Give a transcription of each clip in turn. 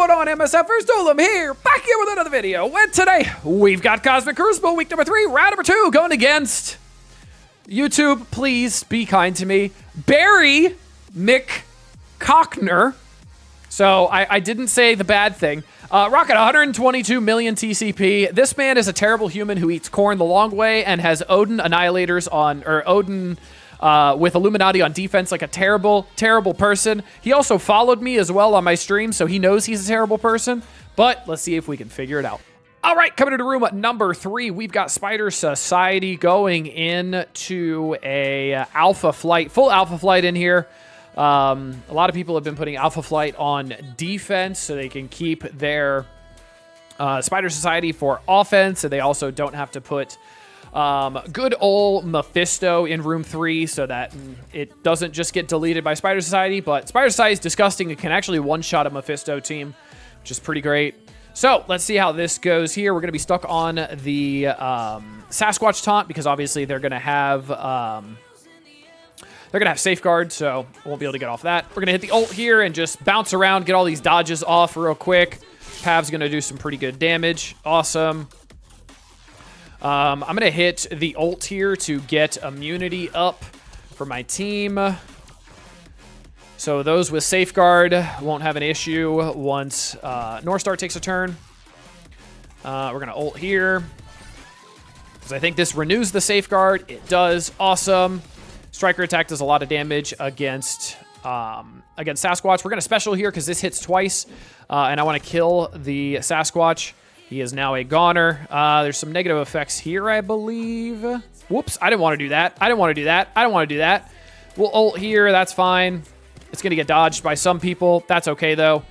going on, MSFers? Doolem here, back here with another video. And today, we've got Cosmic Crucible, week number 3, round number 2, going against... YouTube, please be kind to me. Barry McCockner. So, I didn't say the bad thing. Rocking 122 million TCP. This man is a terrible human who eats corn the long way and has Odin Annihilators on... Or Odin... with Illuminati on defense, like a terrible, terrible person. He also followed me as well on my stream, so he knows he's a terrible person. But let's see if we can figure it out. All right, coming into room number 3, we've got Spider Society going into a alpha flight, full alpha flight in here. A lot of people have been putting alpha flight on defense so they can keep their Spider Society for offense, and they also don't have to put... good old Mephisto in room 3 so that it doesn't just get deleted by Spider Society, but Spider Society is disgusting. It can actually one-shot a Mephisto team, which is pretty great. So let's see how this goes here. We're going to be stuck on the Sasquatch taunt because obviously they're going to have safeguard, so won't be able to get off that. We're going to hit the ult here and just bounce around, get all these dodges off real quick. Pav's going to do some pretty good damage. Awesome. I'm going to hit the ult here to get immunity up for my team. So those with Safeguard won't have an issue once Northstar takes a turn. We're going to ult here because I think this renews the Safeguard. It does. Awesome. Striker attack does a lot of damage against Sasquatch. We're going to special here because this hits twice, and I want to kill the Sasquatch. He is now a goner. There's some negative effects here, I believe. Whoops, I didn't want to do that. I didn't want to do that. I don't want to do that. We'll ult here. That's fine. It's going to get dodged by some people. That's okay, though.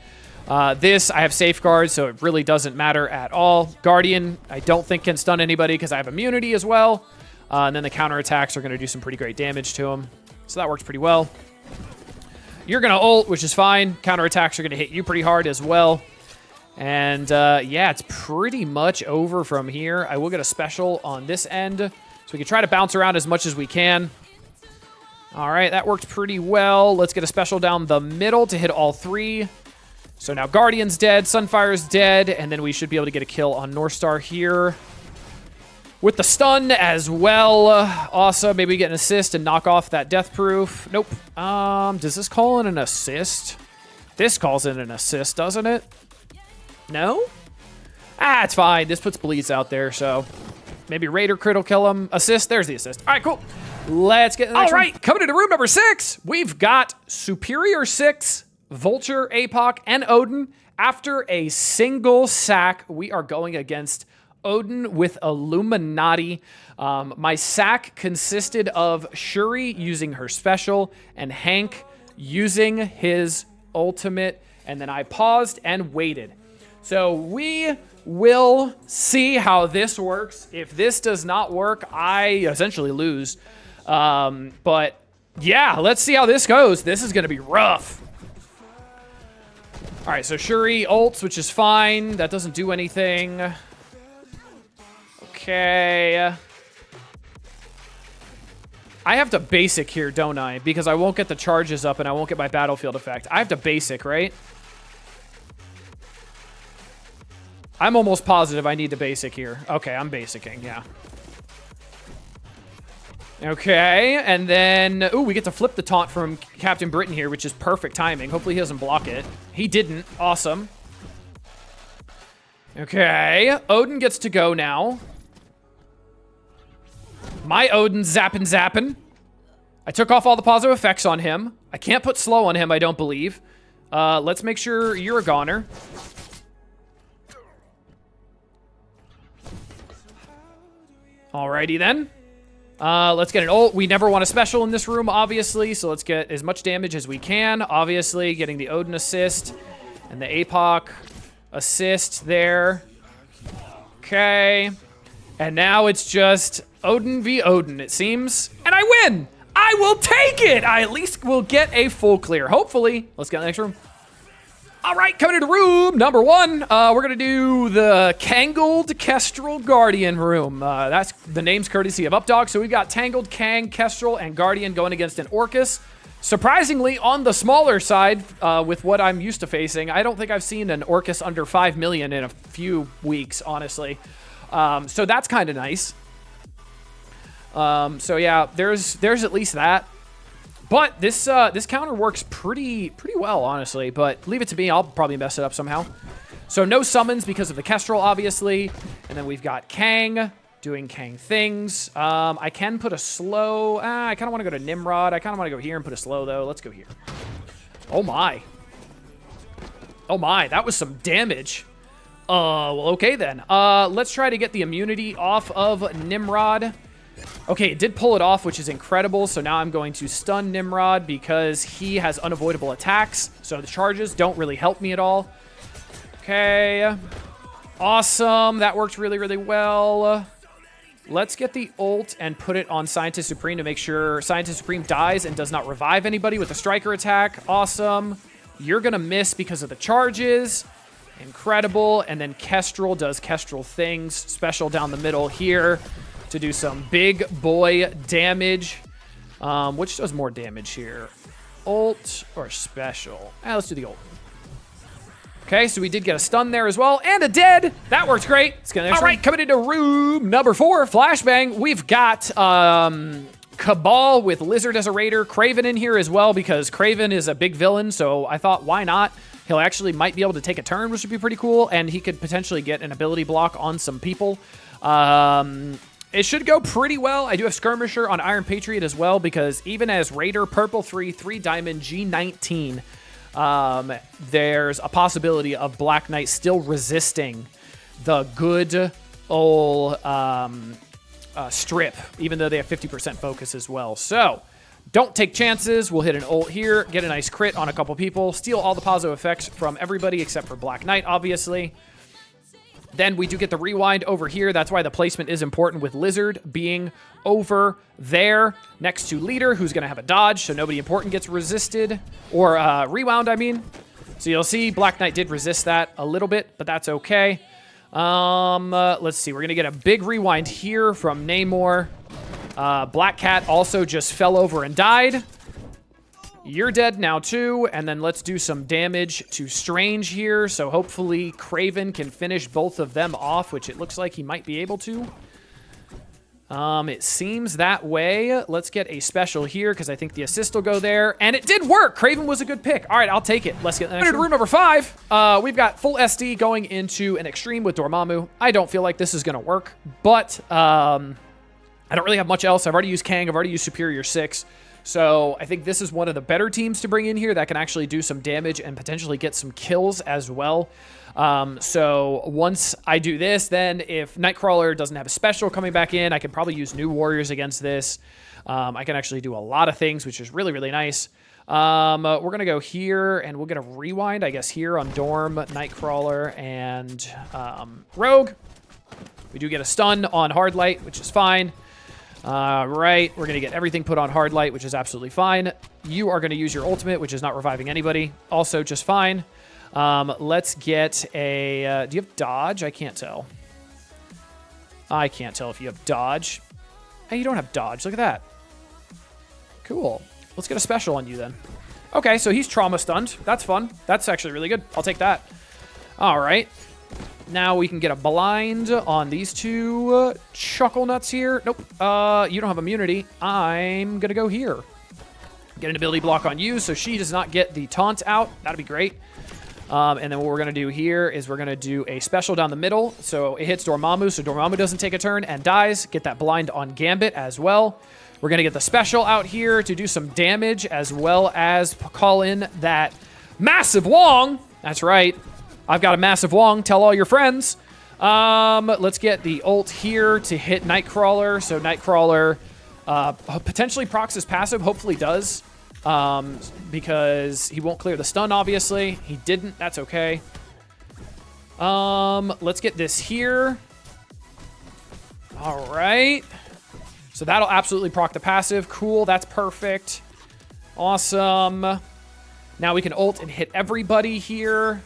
This, I have safeguards, so it really doesn't matter at all. Guardian, I don't think can stun anybody because I have immunity as well. And then the counterattacks are going to do some pretty great damage to him. So that works pretty well. You're going to ult, which is fine. Counterattacks are going to hit you pretty hard as well. And, yeah, it's pretty much over from here. I will get a special on this end, so we can try to bounce around as much as we can. All right, that worked pretty well. Let's get a special down the middle to hit all 3. So now Guardian's dead, Sunfire's dead, and then we should be able to get a kill on Northstar here with the stun as well. Awesome. Maybe we get an assist and knock off that death proof. Nope. Does this call in an assist? This calls in an assist, doesn't it? No? It's fine. This puts bleeds out there, so maybe Raider crit will kill him. Assist. There's the assist. All right, cool. Let's get the next one. Coming into room number 6, we've got Superior 6, Vulture, APOC, and Odin. After a single sack, we are going against Odin with Illuminati. My sack consisted of Shuri using her special and Hank using his ultimate, and then I paused and waited. So we will see how this works. If this does not work, I essentially lose. But yeah, let's see how this goes. This is going to be rough. All right, so Shuri ults, which is fine. That doesn't do anything. Okay. I have to basic here, don't I? Because I won't get the charges up and I won't get my battlefield effect. I have to basic, right? I'm almost positive I need to basic here. Okay, I'm basicing, yeah. Okay, and then... Ooh, we get to flip the taunt from Captain Britain here, which is perfect timing. Hopefully he doesn't block it. He didn't. Awesome. Okay, Odin gets to go now. My Odin zappin'. I took off all the positive effects on him. I can't put slow on him, I don't believe. Let's make sure you're a goner. Alrighty then. Let's get an ult. We never want a special in this room, obviously, so let's get as much damage as we can. Obviously, getting the Odin assist and the APOC assist there. Okay. And now it's just Odin v. Odin, it seems. And I win! I will take it! I at least will get a full clear. Hopefully. Let's get in the next room. All right, coming into room number 1, we're going to do the Tangled Kestrel Guardian room. That's the name's courtesy of Updog. So we've got Tangled, Kang, Kestrel, and Guardian going against an Orcus. Surprisingly, on the smaller side, with what I'm used to facing, I don't think I've seen an Orcus under 5 million in a few weeks, honestly. So that's kind of nice. So yeah, there's at least that. But this counter works pretty well, honestly. But leave it to me. I'll probably mess it up somehow. So no summons because of the Kestrel, obviously. And then we've got Kang doing Kang things. I can put a slow. I kind of want to go to Nimrod. I kind of want to go here and put a slow, though. Let's go here. Oh, my. Oh, my. That was some damage. Well, okay, then. Let's try to get the immunity off of Nimrod. Okay, it did pull it off, which is incredible. So now I'm going to stun Nimrod because he has unavoidable attacks. So the charges don't really help me at all. Okay. Awesome. That worked really, really well. Let's get the ult and put it on Scientist Supreme to make sure Scientist Supreme dies and does not revive anybody with a striker attack. Awesome. You're going to miss because of the charges. Incredible. And then Kestrel does Kestrel things. Special down the middle here to do some big boy damage. Which does more damage here? Ult or special? Let's do the ult. Okay, so we did get a stun there as well, and a dead. That worked great. All right, coming into room number 4, Flashbang. We've got Cabal with Lizard as a raider. Kraven in here as well because Kraven is a big villain, so I thought, why not? He'll actually might be able to take a turn, which would be pretty cool, and he could potentially get an ability block on some people. It should go pretty well. I do have Skirmisher on Iron Patriot as well because even as Raider, Purple 3, 3 Diamond, G19, there's a possibility of Black Knight still resisting the good old strip, even though they have 50% focus as well. So don't take chances. We'll hit an ult here, get a nice crit on a couple people, steal all the positive effects from everybody except for Black Knight, obviously. Then we do get the rewind over here. That's why the placement is important with Lizard being over there next to Leader, who's going to have a dodge, so nobody important gets resisted. Or rewound, I mean. So you'll see Black Knight did resist that a little bit, but that's okay. Let's see. We're going to get a big rewind here from Namor. Black Cat also just fell over and died. You're dead now, too. And then let's do some damage to Strange here. So hopefully Kraven can finish both of them off, which it looks like he might be able to. It seems that way. Let's get a special here because I think the assist will go there. And it did work. Kraven was a good pick. All right, I'll take it. Let's get the next room number 5. We've got full SD going into an extreme with Dormammu. I don't feel like this is going to work, but I don't really have much else. I've already used Kang. I've already used Superior 6. So I think this is one of the better teams to bring in here that can actually do some damage and potentially get some kills as well. So once I do this, then if Nightcrawler doesn't have a special coming back in, I can probably use New Warriors against this. I can actually do a lot of things, which is really, really nice. We're going to go here, and we'll get a rewind, I guess, here on Dorm, Nightcrawler, and Rogue. We do get a stun on Hard Light, which is fine. Right, we're going to get everything put on Hard Light, which is absolutely fine. You are going to use your ultimate, which is not reviving anybody. Also just fine. Let's get a... do you have dodge? I can't tell. I can't tell if you have dodge. Hey, you don't have dodge. Look at that. Cool. Let's get a special on you then. Okay, so he's trauma stunned. That's fun. That's actually really good. I'll take that. All right. Now we can get a blind on these two chuckle nuts here. Nope. You don't have immunity. I'm going to go here. Get an ability block on you so she does not get the taunt out. That'd be great. And then what we're going to do here is we're going to do a special down the middle. So it hits Dormammu, so Dormammu doesn't take a turn and dies. Get that blind on Gambit as well. We're going to get the special out here to do some damage as well as call in that massive Wong. That's right. I've got a massive Wong. Tell all your friends. Let's get the ult here to hit Nightcrawler. So Nightcrawler potentially procs his passive. Hopefully does. Because he won't clear the stun, obviously. He didn't. That's okay. Let's get this here. All right. So that'll absolutely proc the passive. Cool. That's perfect. Awesome. Now we can ult and hit everybody here.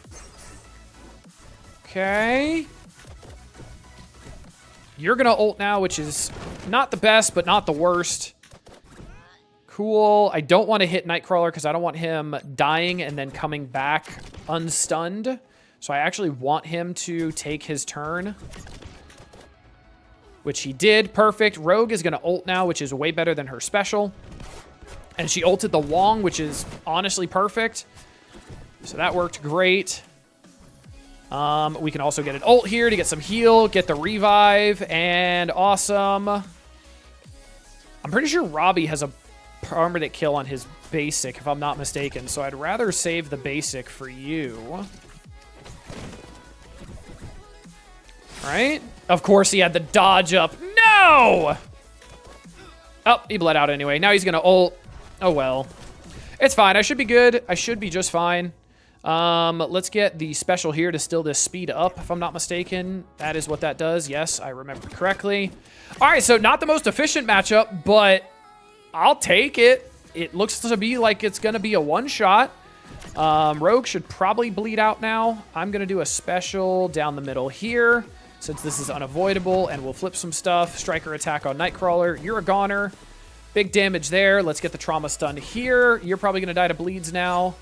Okay. You're going to ult now, which is not the best, but not the worst. Cool. I don't want to hit Nightcrawler because I don't want him dying and then coming back unstunned. So I actually want him to take his turn, which he did. Perfect. Rogue is going to ult now, which is way better than her special. And she ulted the Wong, which is honestly perfect. So that worked great. We can also get an ult here to get some heal, get the revive, and awesome. I'm pretty sure Robbie has a permanent kill on his basic, if I'm not mistaken. So I'd rather save the basic for you. Right? Of course he had the dodge up. No! Oh, he bled out anyway. Now he's going to ult. Oh, well. It's fine. I should be good. I should be just fine. Let's get the special here to still this speed up, if I'm not mistaken. That is what that does. Yes, I remember correctly. All right, so not the most efficient matchup, but I'll take it. It looks to be like it's going to be a one-shot. Rogue should probably bleed out now. I'm going to do a special down the middle here, since this is unavoidable, and we'll flip some stuff. Striker attack on Nightcrawler. You're a goner. Big damage there. Let's get the trauma stun here. You're probably going to die to bleeds now,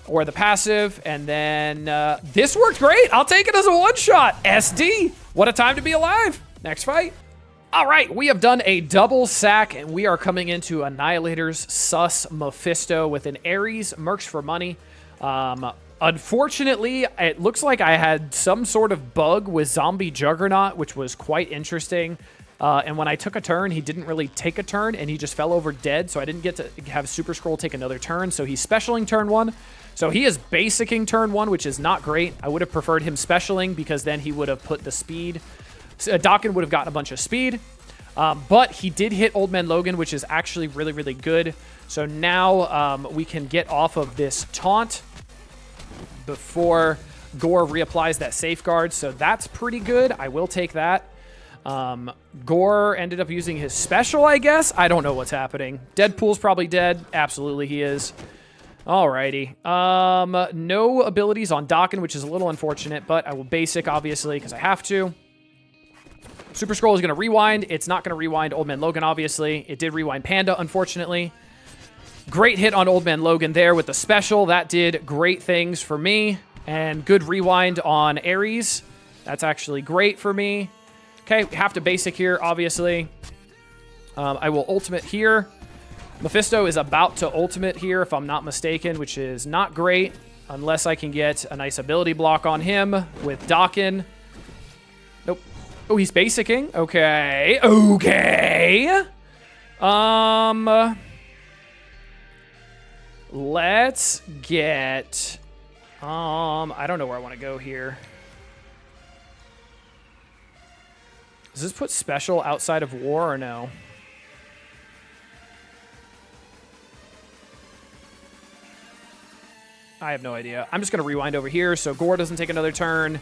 or the passive, and then this worked great. I'll take it as a one-shot. SD. What a time to be alive. Next fight. All right, we have done a double sack, and we are coming into Annihilators sus Mephisto with an Ares Mercs for money. Unfortunately, it looks like I had some sort of bug with Zombie Juggernaut, which was quite interesting. And when I took a turn, he didn't really take a turn, and he just fell over dead, so I didn't get to have Super Scroll take another turn, so he's specialing turn 1. So he is basicing turn 1, which is not great. I would have preferred him specialing, because then he would have put the speed. Dokken would have gotten a bunch of speed. But he did hit Old Man Logan, which is actually really, really good. So now we can get off of this taunt before Gore reapplies that safeguard. So that's pretty good. I will take that. Gore ended up using his special, I guess. I don't know what's happening. Deadpool's probably dead. Absolutely he is. Alrighty. No abilities on Dokken, which is a little unfortunate, but I will basic, obviously, because I have to. Super Scroll is going to rewind. It's not going to rewind Old Man Logan, obviously. It did rewind Panda, unfortunately. Great hit on Old Man Logan there with the special. That did great things for me. And good rewind on Ares. That's actually great for me. Okay, we have to basic here, obviously. I will ultimate here. Mephisto is about to ultimate here, if I'm not mistaken, which is not great, unless I can get a nice ability block on him with Dokken. Nope. Oh, he's basicking. Okay. Okay. Let's get... I don't know where I want to go here. Does this put special outside of war or no? I have no idea. I'm just going to rewind over here so Gore doesn't take another turn.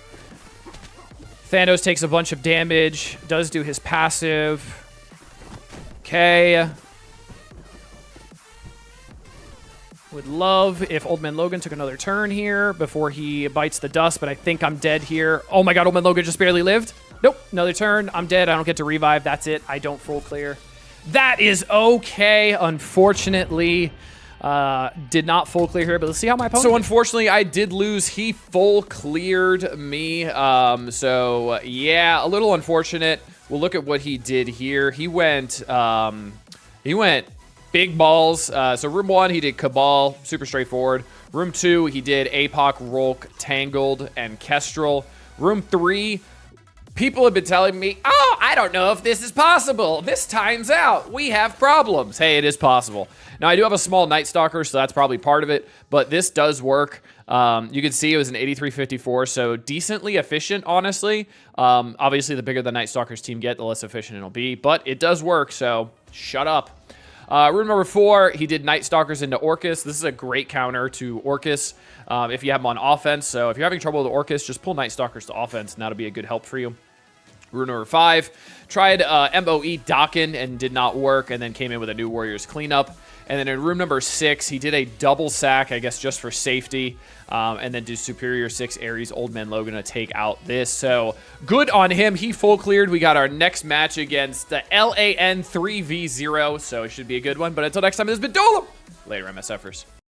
Thanos takes a bunch of damage, does do his passive. Okay. Would love if Old Man Logan took another turn here before he bites the dust, but I think I'm dead here. Oh my god, Old Man Logan just barely lived. Nope, another turn. I'm dead. I don't get to revive. That's it. I don't full clear. That is okay. Unfortunately, did not full clear here, but let's see how my opponent So unfortunately, I did lose. He full cleared me. So yeah, a little unfortunate. We'll look at what he did here. He went big balls. So room 1, he did Cabal, super straightforward. Room 2, he did APOC, Rolk, Tangled, and Kestrel. Room 3, people have been telling me, oh, I don't know if this is possible. This time's out. We have problems. Hey, it is possible. Now, I do have a small Night Stalker, so that's probably part of it, but this does work. You can see it was an 8354, so decently efficient, honestly. Obviously, the bigger the Night Stalkers team get, the less efficient it'll be, but it does work, so shut up. Room number 4, he did Night Stalkers into Orcus. This is a great counter to Orcus if you have him on offense. So if you're having trouble with Orcus, just pull Night Stalkers to offense, and that'll be a good help for you. Room number 5, tried MOE Dokken and did not work, and then came in with a New Warriors cleanup. And then in room number 6, he did a double sack, I guess, just for safety. And then do Superior 6 Ares, Old Man Logan to take out this. So good on him. He full cleared. We got our next match against the LAN 3v0. So it should be a good one. But until next time, this has been Dolem. Later, MSFers.